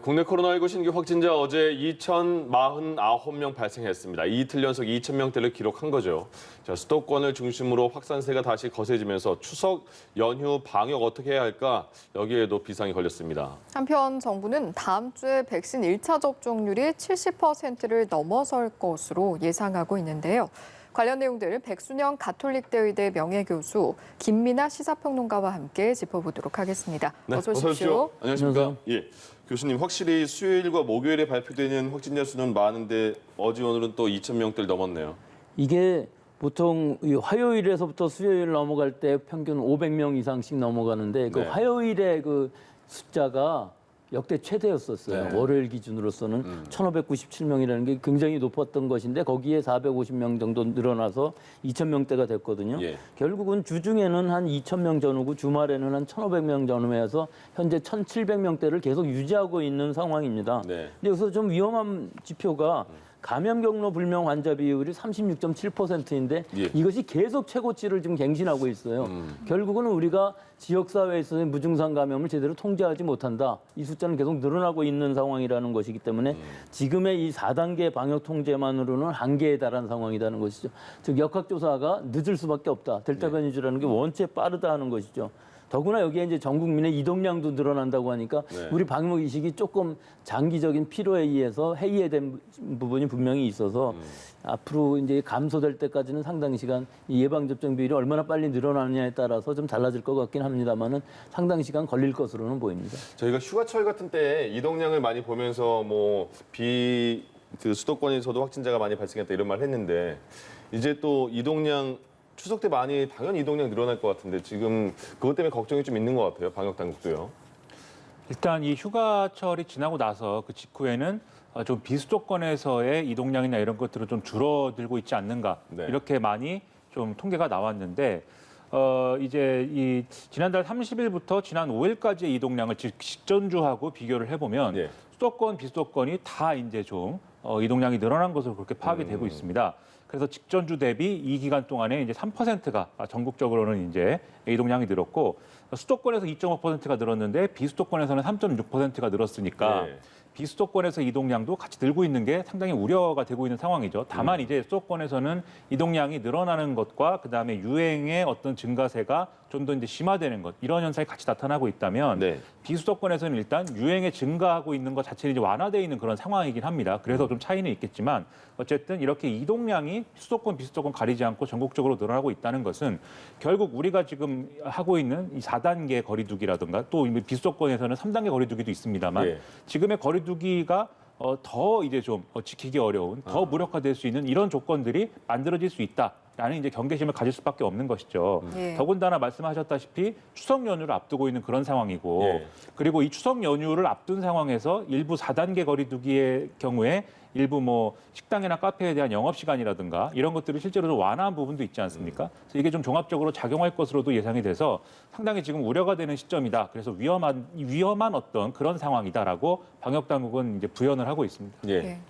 국내 코로나19 신규 확진자 어제 2,049명 발생했습니다. 이틀 연속 2,000명대를 기록한 거죠. 자, 수도권을 중심으로 확산세가 다시 거세지면서 추석 연휴 방역 어떻게 해야 할까? 여기에도 비상이 걸렸습니다. 한편 정부는 다음 주에 백신 1차 접종률이 70%를 넘어설 것으로 예상하고 있는데요. 관련 내용들 백순영 가톨릭대의대 명예교수 김민아 시사평론가와 함께 짚어보도록 하겠습니다. 네, 어서 오십시오. 안녕하십니까? 예. 교수님, 확실히 수요일과 목요일에 발표되는 확진자 수는 많은데 어제 오늘은 또 2,000명대를 넘었네요. 이게 보통 화요일에서부터 수요일 넘어갈 때 평균 500명 이상씩 넘어가는데 그 네. 화요일에 그 숫자가 역대 최대였었어요. 네. 월요일 기준으로서는 1,597명이라는 게 굉장히 높았던 것인데 거기에 450명 정도 늘어나서 2,000명대가 됐거든요. 예. 결국은 주중에는 한 2,000명 전후고 주말에는 한 1,500명 전후해서 현재 1,700명대를 계속 유지하고 있는 상황입니다. 네. 근데 여기서 좀 위험한 지표가 감염 경로 불명 환자 비율이 36.7%인데 예. 이것이 계속 최고치를 지금 갱신하고 있어요. 결국은 우리가 지역사회에서의 무증상 감염을 제대로 통제하지 못한다. 이 숫자는 계속 늘어나고 있는 상황이라는 것이기 때문에 지금의 이 4단계 방역 통제만으로는 한계에 달한 상황이라는 것이죠. 즉 역학조사가 늦을 수밖에 없다. 델타 변이주라는 게 원체 빠르다 하는 것이죠. 더구나 여기에 이제 전 국민의 이동량도 늘어난다고 하니까 네. 우리 방역 의식이 조금 장기적인 피로에 의해서 해이해된 부분이 분명히 있어서 앞으로 이제 감소될 때까지는 상당 시간 이 예방 접종 비율이 얼마나 빨리 늘어나느냐에 따라서 좀 달라질 것 같긴 합니다만은 상당 시간 걸릴 것으로는 보입니다. 저희가 휴가철 같은 때 이동량을 많이 보면서 그 수도권에서도 확진자가 많이 발생했다 이런 말 했는데 이제 또 이동량 추석 때 많이 당연히 이동량 늘어날 것 같은데 지금 그것 때문에 걱정이 좀 있는 것 같아요. 방역 당국도요. 일단 이 휴가철이 지나고 나서 그 직후에는 좀 비수도권에서의 이동량이나 이런 것들은 좀 줄어들고 있지 않는가 네. 이렇게 많이 좀 통계가 나왔는데 이제 이 지난달 30일부터 지난 5일까지의 이동량을 직전주하고 비교를 해보면 예. 수도권, 비수도권이 다 이제 좀 이동량이 늘어난 것으로 그렇게 파악이 되고 있습니다. 그래서 직전주 대비 이 기간 동안에 이제 3%가 전국적으로는 이제 이동량이 늘었고 수도권에서 2.5%가 늘었는데 비수도권에서는 3.6%가 늘었으니까 예. 비수도권에서 이동량도 같이 늘고 있는 게 상당히 우려가 되고 있는 상황이죠. 다만 이제 수도권에서는 이동량이 늘어나는 것과 그다음에 유행의 어떤 증가세가 좀 더 이제 심화되는 것 이런 현상이 같이 나타나고 있다면 네. 비수도권에서는 일단 유행에 증가하고 있는 것 자체는 이제 완화되어 있는 그런 상황이긴 합니다. 그래서 좀 차이는 있겠지만 어쨌든 이렇게 이동량이 수도권, 비수도권 가리지 않고 전국적으로 늘어나고 있다는 것은 결국 우리가 지금 하고 있는 이 4단계 거리두기라든가 또 비수도권에서는 3단계 거리두기도 있습니다만 예. 지금의 거리두기가 더 이제 좀 지키기 어려운, 더 무력화될 수 있는 이런 조건들이 만들어질 수 있다. 라는 이제 경계심을 가질 수밖에 없는 것이죠. 예. 더군다나 말씀하셨다시피 추석 연휴를 앞두고 있는 그런 상황이고 예. 그리고 이 추석 연휴를 앞둔 상황에서 일부 4단계 거리두기의 경우에 일부 뭐 식당이나 카페에 대한 영업 시간이라든가 이런 것들을 실제로 좀 완화한 부분도 있지 않습니까? 그래서 이게 좀 종합적으로 작용할 것으로도 예상이 돼서 상당히 지금 우려가 되는 시점이다. 그래서 위험한 어떤 그런 상황이다라고 방역 당국은 이제 부연을 하고 있습니다. 예. 네.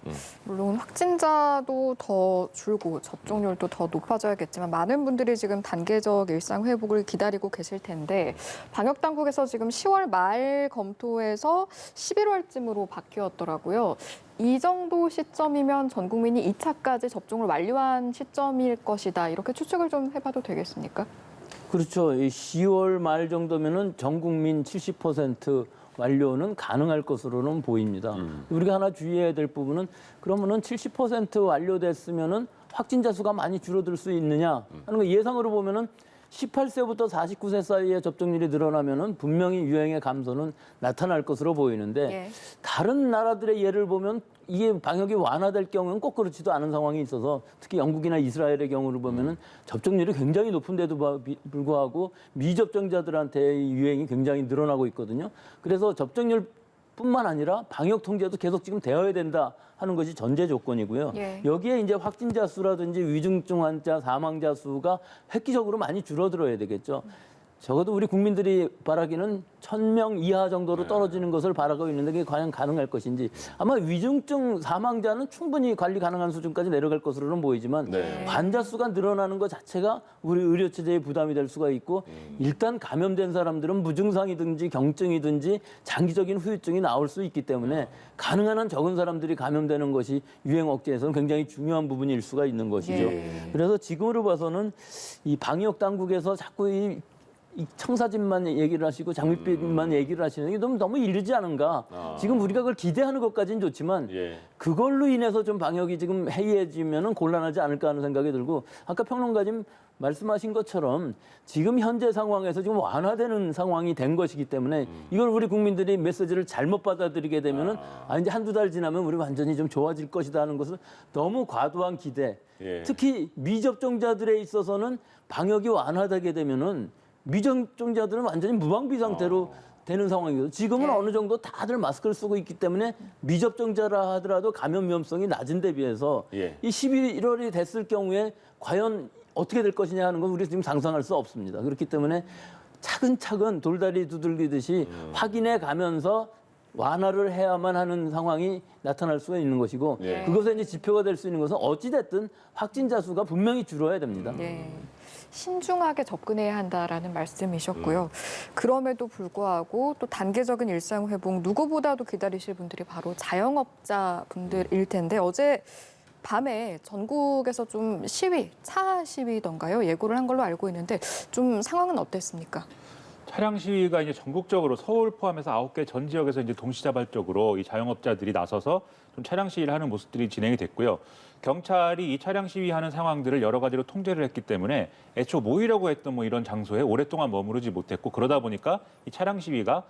물론 확진자도 더 줄고 접종률도 더 높아져야겠지만 많은 분들이 지금 단계적 일상 회복을 기다리고 계실 텐데 방역 당국에서 지금 10월 말 검토해서 11월쯤으로 바뀌었더라고요. 이 정도 시점이면 전 국민이 2차까지 접종을 완료한 시점일 것이다. 이렇게 추측을 좀 해봐도 되겠습니까? 그렇죠. 이 10월 말 정도면은 전 국민 70% 완료는 가능할 것으로는 보입니다. 우리가 하나 주의해야 될 부분은 그러면은 70% 완료됐으면은 확진자 수가 많이 줄어들 수 있느냐 하는 거 예상으로 보면은 18세부터 49세 사이에 접종률이 늘어나면은 분명히 유행의 감소는 나타날 것으로 보이는데 예. 다른 다른 나라들의 예를 보면 이게 방역이 완화될 경우는 꼭 그렇지도 않은 상황이 있어서 특히 영국이나 이스라엘의 경우를 보면은 접종률이 굉장히 높은데도 불구하고 미접종자들한테의 유행이 굉장히 늘어나고 있거든요. 그래서 접종률 뿐만 아니라 방역 통제도 계속 지금 되어야 된다 하는 것이 전제 조건이고요. 예. 여기에 이제 확진자 수라든지 위중증 환자, 사망자 수가 획기적으로 많이 줄어들어야 되겠죠. 적어도 우리 국민들이 바라기는 1,000명 이하 정도로 떨어지는 것을 바라고 있는데 그게 과연 가능할 것인지 아마 위중증 사망자는 충분히 관리 가능한 수준까지 내려갈 것으로는 보이지만 환자 수가 늘어나는 것 자체가 우리 의료 체제에 부담이 될 수가 있고 일단 감염된 사람들은 무증상이든지 경증이든지 장기적인 후유증이 나올 수 있기 때문에 가능한 한 적은 사람들이 감염되는 것이 유행 억제에서는 굉장히 중요한 부분일 수가 있는 것이죠. 그래서 지금으로 봐서는 이 방역 당국에서 자꾸 이 청사진만 얘기를 하시고 장밋빛만 얘기를 하시는 게 너무 이르지 않은가. 지금 우리가 그걸 기대하는 것까지는 좋지만 그걸로 인해서 좀 방역이 지금 해이해지면 곤란하지 않을까 하는 생각이 들고 아까 평론가님 말씀하신 것처럼 지금 현재 상황에서 지금 완화되는 상황이 된 것이기 때문에 이걸 우리 국민들이 메시지를 잘못 받아들이게 되면은 이제 한두 달 지나면 우리 완전히 좀 좋아질 것이다 하는 것은 너무 과도한 기대. 특히 미접종자들에 있어서는 방역이 완화되게 되면은 미접종자들은 완전히 무방비 상태로 되는 상황이거든요. 지금은 어느 정도 다들 마스크를 쓰고 있기 때문에 미접종자라 하더라도 감염 위험성이 낮은 데 비해서 이 11월이 됐을 경우에 과연 어떻게 될 것이냐 하는 건 우리 지금 상상할 수 없습니다. 그렇기 때문에 차근차근 돌다리 두들기듯이 확인해 가면서 완화를 해야만 하는 상황이 나타날 수가 있는 것이고 그것에 이제 지표가 될 수 있는 것은 어찌됐든 확진자 수가 분명히 줄어야 됩니다. 신중하게 접근해야 한다라는 말씀이셨고요. 그럼에도 불구하고 또 단계적인 일상 회복 누구보다도 기다리실 분들이 바로 자영업자 분들일 텐데 어제 밤에 전국에서 좀 시위, 차 시위던가요? 예고를 한 걸로 알고 있는데 좀 상황은 어땠습니까? 차량 시위가 이제 전국적으로 서울 포함해서 9개 전 지역에서 이제 동시다발적으로 이 자영업자들이 나서서 좀 차량 시위를 하는 모습들이 진행이 됐고요. 경찰이 이 차량 시위하는 상황들을 여러 가지로 통제를 했기 때문에 애초 모이려고 했던 뭐 이런 장소에 오랫동안 머무르지 못했고 그러다 보니까 이 차량 시위가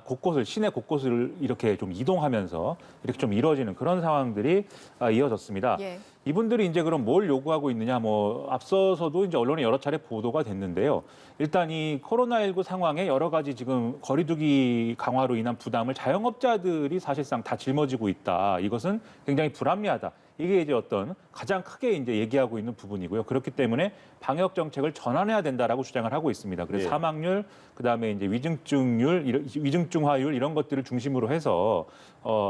곳곳을 시내 곳곳을 이렇게 좀 이동하면서 이렇게 좀 이루어지는 그런 상황들이 이어졌습니다. 이분들이 이제 그럼 뭘 요구하고 있느냐 뭐 앞서서도 이제 언론에 여러 차례 보도가 됐는데요. 일단 이 코로나19 상황에 여러 가지 지금 거리두기 강화로 인한 부담을 자영업자들이 사실상 다 짊어지고 있다. 이것은 굉장히 불합리하다. 이게 이제 어떤 가장 크게 이제 얘기하고 있는 부분이고요. 그렇기 때문에 방역 정책을 전환해야 된다라고 주장을 하고 있습니다. 그래서 사망률, 그다음에 이제 위중증률, 위중증화율 이런 것들을 중심으로 해서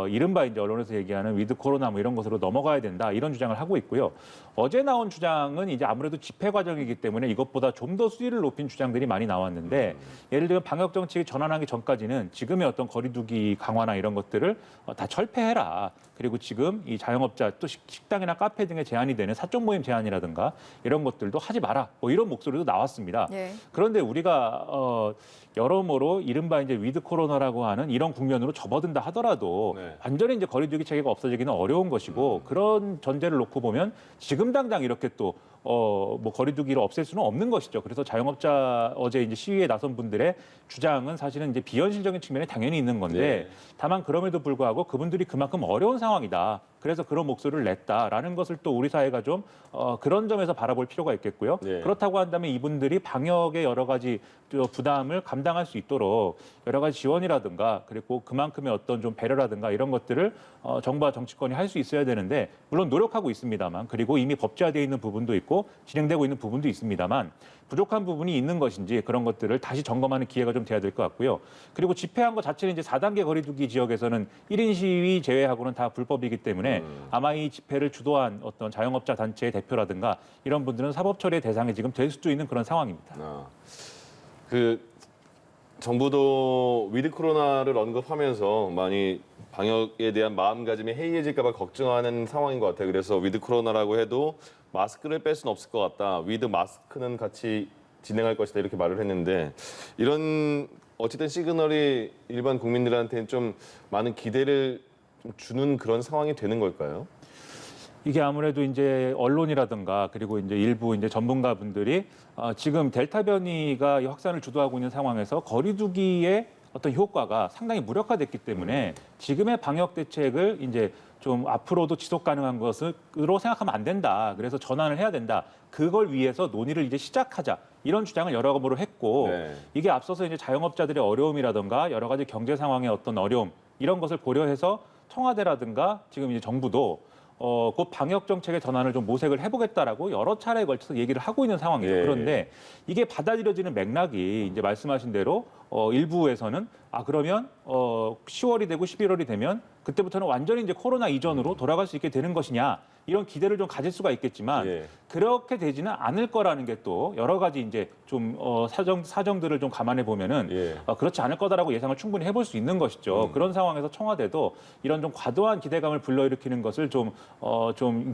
이른바 이제 언론에서 얘기하는 위드 코로나 뭐 이런 것으로 넘어가야 된다 이런 주장을 하고 있고요. 어제 나온 주장은 이제 아무래도 집회 과정이기 때문에 이것보다 좀 더 수위를 높인 주장들이 많이 나왔는데 예를 들면 방역 정책이 전환하기 전까지는 지금의 어떤 거리두기 강화나 이런 것들을 다 철폐해라. 그리고 지금 이 자영업자 또 식당이나 카페 등에 제한이 되는 사적 모임 제한이라든가 이런 것들도 하지 마라. 뭐 이런 목소리도 나왔습니다. 그런데 우리가 여러모로 이른바 이제 위드 코로나라고 하는 이런 국면으로 접어든다 하더라도 완전히 이제 거리두기 체계가 없어지기는 어려운 것이고 그런 전제를 놓고 보면 지금 당장 이렇게 또 뭐 거리두기를 없앨 수는 없는 것이죠. 그래서 자영업자 어제 이제 시위에 나선 분들의 주장은 사실은 이제 비현실적인 측면이 당연히 있는 건데 다만 그럼에도 불구하고 그분들이 그만큼 어려운 상황이다. 그래서 그런 목소리를 냈다라는 것을 또 우리 사회가 좀 그런 점에서 바라볼 필요가 있겠고요. 그렇다고 한다면 이분들이 방역의 여러 가지 부담을 감당할 수 있도록 여러 가지 지원이라든가 그리고 그만큼의 어떤 좀 배려라든가 이런 것들을 정부와 정치권이 할 수 있어야 되는데 물론 노력하고 있습니다만 그리고 이미 법제화되어 있는 부분도 있고 진행되고 있는 부분도 있습니다만 부족한 부분이 있는 것인지 그런 것들을 다시 점검하는 기회가 좀 돼야 될 것 같고요. 그리고 집회한 것 자체는 이제 4단계 거리두기 지역에서는 1인 시위 제외하고는 다 불법이기 때문에 아마 이 집회를 주도한 어떤 자영업자 단체의 대표라든가 이런 분들은 사법 처리의 대상이 지금 될 수도 있는 그런 상황입니다. 그 정부도 위드 코로나를 언급하면서 많이 방역에 대한 마음가짐이 해이해질까 봐 걱정하는 상황인 것 같아요. 그래서 위드 코로나라고 해도 마스크를 뺄 수는 없을 것 같다. 위드 마스크는 같이 진행할 것이다. 이렇게 말을 했는데 이런 어쨌든 시그널이 일반 국민들한테는 좀 많은 기대를 좀 주는 그런 상황이 되는 걸까요? 이게 아무래도 이제 언론이라든가 그리고 이제 일부 이제 전문가분들이 지금 델타 변이가 이 확산을 주도하고 있는 상황에서 거리두기의 어떤 효과가 상당히 무력화됐기 때문에 지금의 방역 대책을 이제 좀 앞으로도 지속 가능한 것으로 생각하면 안 된다. 그래서 전환을 해야 된다. 그걸 위해서 논의를 이제 시작하자. 이런 주장을 여러 번으로 했고 이게 앞서서 이제 자영업자들의 어려움이라든가 여러 가지 경제 상황의 어떤 어려움 이런 것을 고려해서 청와대라든가 지금 이제 정부도 곧 방역 정책의 전환을 좀 모색을 해보겠다라고 여러 차례에 걸쳐서 얘기를 하고 있는 상황이죠. 예. 그런데 이게 받아들여지는 맥락이 이제 말씀하신 대로 일부에서는 그러면 10월이 되고 11월이 되면 그때부터는 완전히 이제 코로나 이전으로 돌아갈 수 있게 되는 것이냐 이런 기대를 좀 가질 수가 있겠지만 예. 그렇게 되지는 않을 거라는 게 또 여러 가지 이제 좀 사정들을 좀 감안해 보면은 예. 그렇지 않을 거다라고 예상을 충분히 해볼 수 있는 것이죠. 그런 상황에서 청와대도 이런 좀 과도한 기대감을 불러일으키는 것을 좀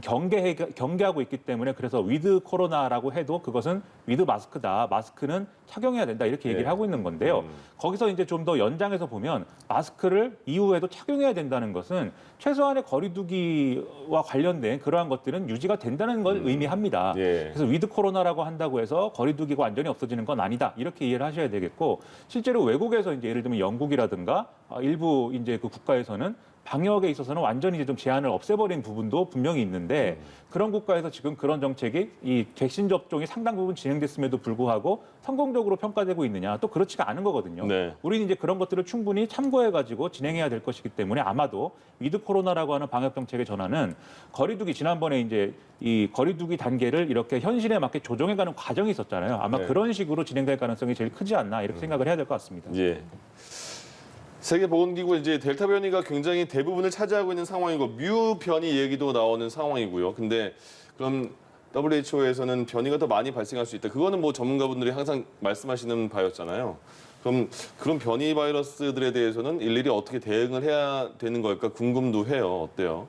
경계하고 있기 때문에 그래서 위드 코로나라고 해도 그것은 위드 마스크다. 마스크는 착용해야 된다. 이렇게 얘기를 예. 하고 있는 건데요. 거기서 이제 좀 더 연장해서 보면 마스크를 이후에도 착용해야 된다는 것은 최소한의 거리두기와 관련된 그러한 것들은 유지가 된다는 걸 의미합니다. 예. 그래서 위드 코로나라고 한다고 해서 거리두기가 완전히 없어지는 건 아니다. 이렇게 이해를 하셔야 되겠고 실제로 외국에서 이제 예를 들면 영국이라든가 일부 이제 그 국가에서는 방역에 있어서는 완전히 이제 좀 제한을 없애버린 부분도 분명히 있는데 그런 국가에서 지금 그런 정책이 이 백신 접종이 상당 부분 진행됐음에도 불구하고 성공적으로 평가되고 있느냐 또 그렇지가 않은 거거든요. 네. 우리는 이제 그런 것들을 충분히 참고해가지고 진행해야 될 것이기 때문에 아마도 위드 코로나라고 하는 방역 정책의 전환은 거리두기 지난번에 이제 이 거리두기 단계를 이렇게 현실에 맞게 조정해가는 과정이 있었잖아요. 아마 네. 그런 식으로 진행될 가능성이 제일 크지 않나 이렇게 생각을 해야 될 것 같습니다. 예. 세계보건기구 이제 델타 변이가 굉장히 대부분을 차지하고 있는 상황이고 뮤 변이 얘기도 나오는 상황이고요. 근데 그럼 WHO에서는 변이가 더 많이 발생할 수 있다. 그거는 뭐 전문가분들이 항상 말씀하시는 바였잖아요. 그럼 그런 변이 바이러스들에 대해서는 일일이 어떻게 대응을 해야 되는 걸까 궁금도 해요. 어때요?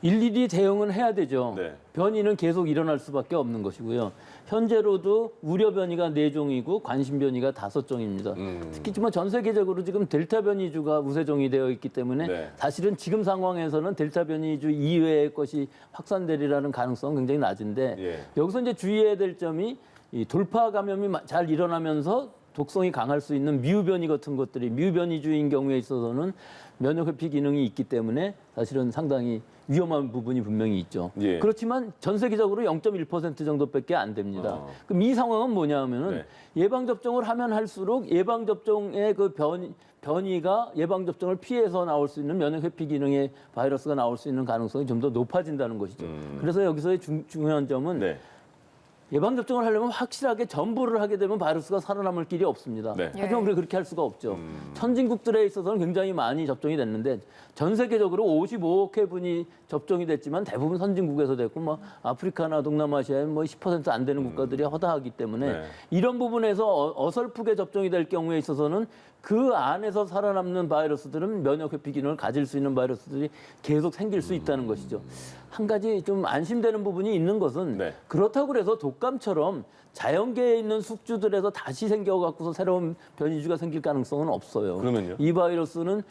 일일이 대응은 해야 되죠. 네. 변이는 계속 일어날 수밖에 없는 것이고요. 현재로도 우려 변이가 4종이고 관심 변이가 5종입니다. 특히 전 세계적으로 지금 델타 변이주가 우세종이 되어 있기 때문에 네. 사실은 지금 상황에서는 델타 변이주 이외의 것이 확산되리라는 가능성은 굉장히 낮은데 예. 여기서 이제 주의해야 될 점이 이 돌파 감염이 잘 일어나면서 독성이 강할 수 있는 뮤 변이 같은 것들이 뮤 변이주인 경우에 있어서는 면역 회피 기능이 있기 때문에 사실은 상당히 위험한 부분이 분명히 있죠. 예. 그렇지만 전 세계적으로 0.1% 정도밖에 안 됩니다. 그럼 이 상황은 뭐냐 하면은 네. 예방 접종을 하면 할수록 예방 접종의 그 변이가 예방 접종을 피해서 나올 수 있는 면역 회피 기능의 바이러스가 나올 수 있는 가능성이 좀 더 높아진다는 것이죠. 그래서 여기서의 중요한 점은 네. 예방 접종을 하려면 확실하게 전부를 하게 되면 바이러스가 살아남을 길이 없습니다. 네. 하지만 우리가 그렇게 할 수가 없죠. 선진국들에 있어서는 굉장히 많이 접종이 됐는데 전 세계적으로 55억 회분이 접종이 됐지만 대부분 선진국에서 됐고 뭐 아프리카나 동남아시아에 뭐 10% 안 되는 국가들이 허다하기 때문에 네. 이런 부분에서 어설프게 접종이 될 경우에 있어서는 그 안에서 살아남는 바이러스들은 면역 회피 기능을 가질 수 있는 바이러스들이 계속 생길 수 있다는 것이죠. 한 가지 좀 안심되는 부분이 있는 것은 네. 그렇다고 해서 독감처럼 자연계에 있는 숙주들에서 다시 생겨갖고서 새로운 변이주가 생길 가능성은 없어요. 그러면요? 이 바이러스는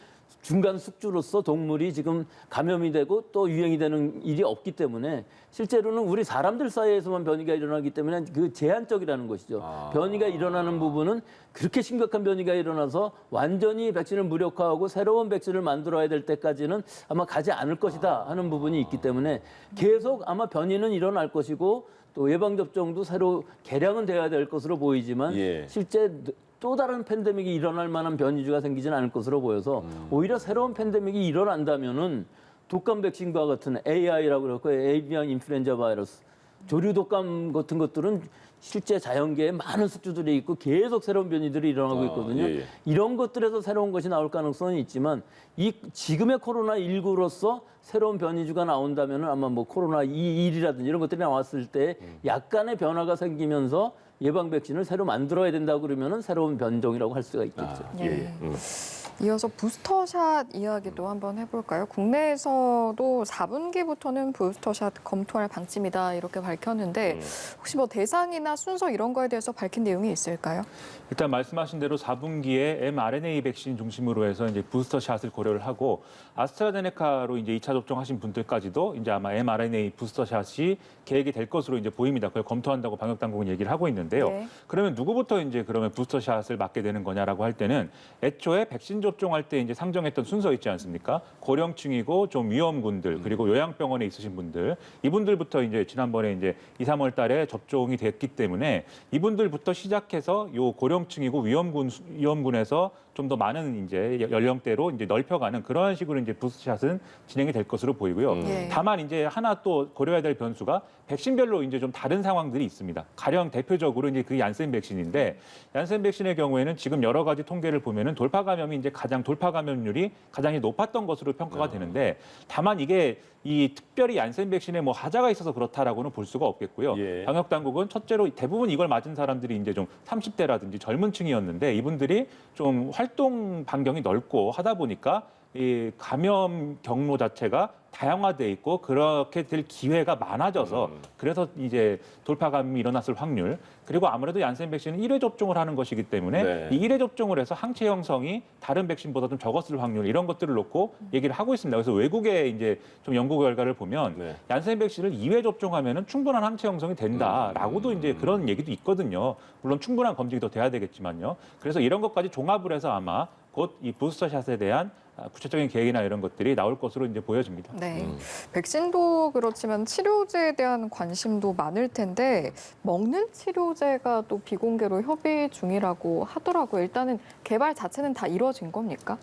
중간 숙주로서 동물이 지금 감염이 되고 또 유행이 되는 일이 없기 때문에 실제로는 우리 사람들 사이에서만 변이가 일어나기 때문에 그 제한적이라는 것이죠. 변이가 일어나는 부분은 그렇게 심각한 변이가 일어나서 완전히 백신을 무력화하고 새로운 백신을 만들어야 될 때까지는 아마 가지 않을 것이다 하는 부분이 있기 때문에 계속 아마 변이는 일어날 것이고 또 예방접종도 새로 개량은 돼야 될 것으로 보이지만 예. 실제 또 다른 팬데믹이 일어날 만한 변이주가 생기지는 않을 것으로 보여서 오히려 새로운 팬데믹이 일어난다면은 독감 백신과 같은 AI라고 그러고 에이비안 인플루엔자 바이러스, 조류 독감 같은 것들은 실제 자연계에 많은 숙주들이 있고 계속 새로운 변이들이 일어나고 있거든요. 예, 예. 이런 것들에서 새로운 것이 나올 가능성은 있지만 이 지금의 코로나19로서 새로운 변이주가 나온다면 아마 뭐 코로나21이라든지 이런 것들이 나왔을 때 약간의 변화가 생기면서 예방 백신을 새로 만들어야 된다고 그러면은 새로운 변종이라고 할 수가 있겠죠. 예. 이어서 부스터샷 이야기도 한번 해볼까요? 국내에서도 4분기부터는 부스터샷 검토할 방침이다 이렇게 밝혔는데 혹시 뭐 대상이나 순서 이런 거에 대해서 밝힌 내용이 있을까요? 일단 말씀하신 대로 4분기에 mRNA 백신 중심으로 해서 이제 부스터샷을 고려를 하고 아스트라제네카로 이제 2차 접종하신 분들까지도 이제 아마 mRNA 부스터샷이 계획이 될 것으로 이제 보입니다. 그걸 검토한다고 방역 당국은 얘기를 하고 있는데요. 네. 그러면 누구부터 이제 그러면 부스터샷을 맞게 되는 거냐라고 할 때는 애초에 백신 접종할 때 이제 상정했던 순서 있지 않습니까? 고령층이고 좀 위험군들 그리고 요양병원에 있으신 분들 이분들부터 이제 지난번에 이제 2, 3월 달에 접종이 됐기 때문에 이분들부터 시작해서 요 고령층이고 위험군에서 좀 더 많은 이제 연령대로 이제 넓혀가는 그러한 식으로 이제 부스트샷은 진행이 될 것으로 보이고요. 예. 다만 이제 하나 또 고려해야 될 변수가 백신별로 이제 좀 다른 상황들이 있습니다. 가령 대표적으로 이제 그 얀센 백신인데 얀센 백신의 경우에는 지금 여러 가지 통계를 보면은 돌파 감염이 이제 가장 돌파 감염률이 가장 높았던 것으로 평가가 되는데 다만 이게 이 특별히 얀센 백신에 뭐 하자가 있어서 그렇다라고는 볼 수가 없겠고요. 예. 방역 당국은 첫째로 대부분 이걸 맞은 사람들이 이제 좀 30대라든지 젊은 층이었는데 이분들이 좀 활동 반경이 넓고 하다 보니까 이 감염 경로 자체가 다양화돼 있고 그렇게 될 기회가 많아져서 그래서 이제 돌파 감염이 일어났을 확률 그리고 아무래도 얀센 백신은 1회 접종을 하는 것이기 때문에 네. 이 1회 접종을 해서 항체 형성이 다른 백신보다 좀 적었을 확률 이런 것들을 놓고 얘기를 하고 있습니다. 그래서 외국의 이제 좀 연구 결과를 보면 네. 얀센 백신을 2회 접종하면은 충분한 항체 형성이 된다라고도 이제 그런 얘기도 있거든요. 물론 충분한 검증이 더 돼야 되겠지만요. 그래서 이런 것까지 종합을 해서 아마 곧 이 부스터샷에 대한 구체적인 계획이나 이런 것들이 나올 것으로 이제 보여집니다. 네. 백신도 그렇지만 치료제에 대한 관심도 많을 텐데 먹는 치료제가 또 비공개로 협의 중이라고 하더라고요. 일단은 개발 자체는 다 이루어진 겁니까?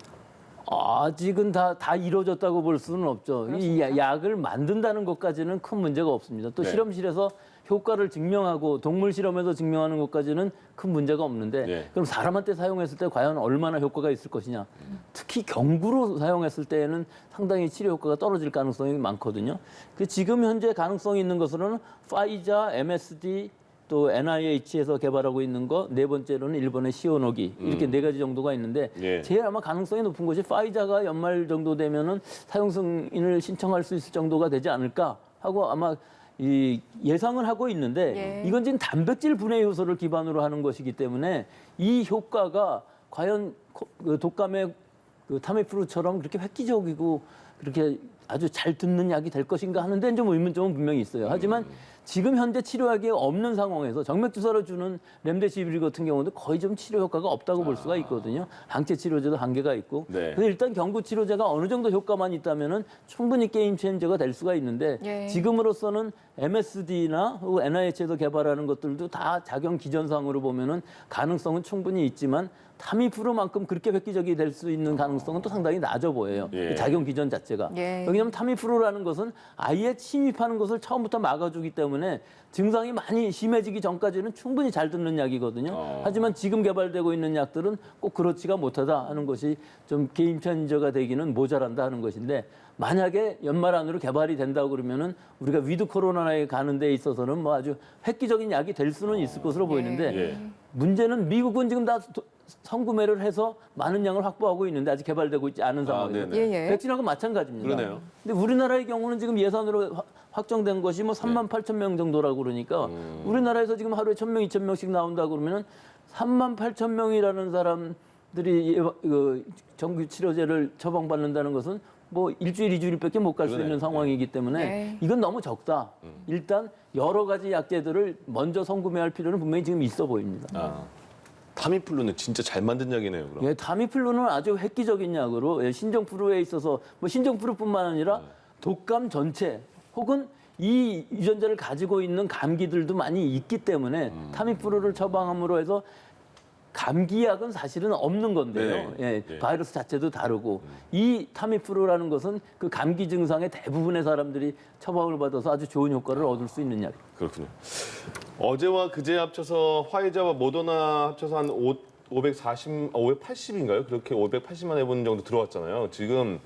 아직은 다 이루어졌다고 볼 수는 없죠. 이 약을 만든다는 것까지는 큰 문제가 없습니다. 또 네. 실험실에서 효과를 증명하고 동물 실험에서 증명하는 것까지는 큰 문제가 없는데 네. 그럼 사람한테 사용했을 때 과연 얼마나 효과가 있을 것이냐. 특히 경구로 사용했을 때에는 상당히 치료 효과가 떨어질 가능성이 많거든요. 지금 현재 가능성이 있는 것으로는 파이자, MSD, 또 NIH에서 개발하고 있는 거, 네 번째로는 일본의 시오노기 이렇게 네 가지 정도가 있는데 예. 제일 아마 가능성이 높은 것이 파이자가 연말 정도 되면은 사용 승인을 신청할 수 있을 정도가 되지 않을까 하고 아마 이 예상을 하고 있는데 예. 이건 지금 단백질 분해 효소를 기반으로 하는 것이기 때문에 이 효과가 과연 그 독감의 그 타미프루처럼 그렇게 획기적이고 그렇게 아주 잘 듣는 약이 될 것인가 하는 데는 좀 의문점은 분명히 있어요. 하지만 지금 현재 치료약이 없는 상황에서 정맥 주사로 주는 렘데시비르 같은 경우도 거의 좀 치료 효과가 없다고 볼 수가 있거든요. 항체 치료제도 한계가 있고. 네. 그래서 일단 경구 치료제가 어느 정도 효과만 있다면은 충분히 게임 체인저가 될 수가 있는데 예. 지금으로서는 MSD나 NIH에서 개발하는 것들도 다 작용 기전상으로 보면은 가능성은 충분히 있지만 타미프루만큼 그렇게 획기적이 될 수 있는 가능성은 또 상당히 낮아 보여요. 예. 그 작용 기전 자체가. 예. 왜냐하면 타미프루라는 것은 아예 침입하는 것을 처음부터 막아주기 때문에 증상이 많이 심해지기 전까지는 충분히 잘 듣는 약이거든요. 하지만 지금 개발되고 있는 약들은 꼭 그렇지가 못하다 하는 것이 좀 게임 체인저가 되기는 모자란다 하는 것인데 만약에 연말 안으로 개발이 된다고 그러면은 우리가 위드 코로나에 가는 데 있어서는 뭐 아주 획기적인 약이 될 수는 있을 것으로 보이는데 예. 문제는 미국은 지금 다 선구매를 해서 많은 양을 확보하고 있는데 아직 개발되고 있지 않은 상황이에요. 네네. 예, 예. 백신하고 마찬가지입니다. 그러네요. 근데 우리나라의 경우는 지금 예산으로 확정된 것이 뭐 3만 8천 명 정도라고 그러니까 우리나라에서 지금 하루에 1,000명, 2,000명씩 나온다고 그러면은 3만 8천 명이라는 사람들이 그 정규 치료제를 처방받는다는 것은 뭐 일주일, 2주일밖에 못 갈 수 그러네요. 있는 상황이기 때문에 네. 이건 너무 적다. 일단 여러 가지 약제들을 먼저 선구매할 필요는 분명히 지금 있어 보입니다. 아, 타미플루는 진짜 잘 만든 약이네요. 그럼. 예, 타미플루는 아주 획기적인 약으로 예, 신종플루에 있어서 뭐 신종플루뿐만 아니라 독감 전체 혹은 이 유전자를 가지고 있는 감기들도 많이 있기 때문에 타미플루를 처방함으로 해서 감기약은 사실은 없는 건데요. 네. 예, 네. 바이러스 자체도 다르고 이 타미프루라는 것은 그 감기 증상의 대부분의 사람들이 처방을 받아서 아주 좋은 효과를 얻을 수 있는 약. 그렇군요. 어제와 그제 합쳐서 화이자와 모더나 합쳐서 한 580인가요? 그렇게 580만 회분 정도 들어왔잖아요. 지금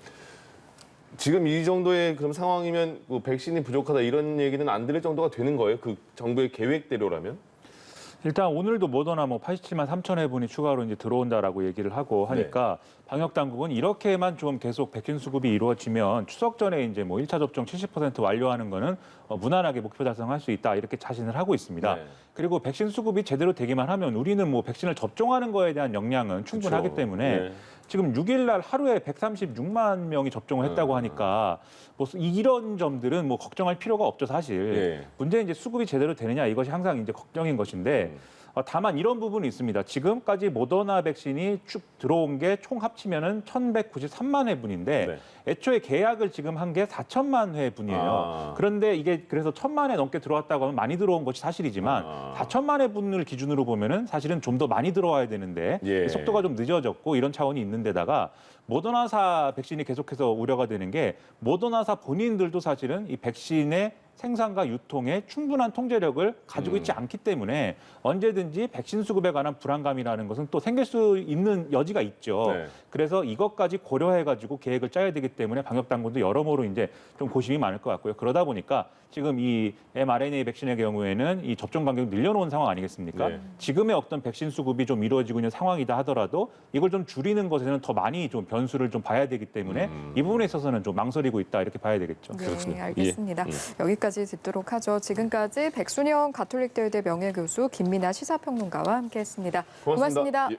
이 정도의 그런 상황이면 뭐 백신이 부족하다 이런 얘기는 안 들을 정도가 되는 거예요? 그 정부의 계획대로라면? 일단 오늘도 모더나 뭐 87만 3천 회분이 추가로 이제 들어온다라고 얘기를 하고 하니까 방역 당국은 이렇게만 좀 계속 백신 수급이 이루어지면 추석 전에 이제 뭐 1차 접종 70% 완료하는 거는 무난하게 목표 달성할 수 있다 이렇게 자신을 하고 있습니다. 네. 그리고 백신 수급이 제대로 되기만 하면 우리는 뭐 백신을 접종하는 거에 대한 역량은 충분하기 그렇죠. 때문에 네. 지금 6일 날 하루에 136만 명이 접종을 했다고 하니까 뭐 이런 점들은 뭐 걱정할 필요가 없죠 사실. 예. 문제는 이제 수급이 제대로 되느냐 이것이 항상 이제 걱정인 것인데 다만 이런 부분이 있습니다. 지금까지 모더나 백신이 쭉 들어온 게 총 합치면은 1,193만 회분인데 네. 애초에 계약을 지금 한 게 4천만 회분이에요. 그런데 이게 그래서 1,000만 회 넘게 들어왔다고 하면 많이 들어온 것이 사실이지만 4천만 회분을 기준으로 보면은 사실은 좀 더 많이 들어와야 되는데 예. 속도가 좀 늦어졌고 이런 차원이 있는데다가 모더나사 백신이 계속해서 우려가 되는 게 모더나사 본인들도 사실은 이 백신의 생산과 유통에 충분한 통제력을 가지고 있지 않기 때문에 언제든지 백신 수급에 관한 불안감이라는 것은 또 생길 수 있는 여지가 있죠. 네. 그래서 이것까지 고려해가지고 계획을 짜야 되기 때문에 방역 당국도 여러모로 이제 좀 고심이 많을 것 같고요. 그러다 보니까 지금 이 mRNA 백신의 경우에는 이 접종 간격을 늘려놓은 상황 아니겠습니까? 네. 지금의 어떤 백신 수급이 좀 이루어지고 있는 상황이다 하더라도 이걸 좀 줄이는 것에는 더 많이 좀 변수를 좀 봐야 되기 때문에 이 부분에 있어서는 좀 망설이고 있다 이렇게 봐야 되겠죠. 네, 알겠습니다. 여기까지 듣도록 하죠. 지금까지 백순영 가톨릭대의대 명예교수 김민아 시사평론가와 함께했습니다. 고맙습니다. 예.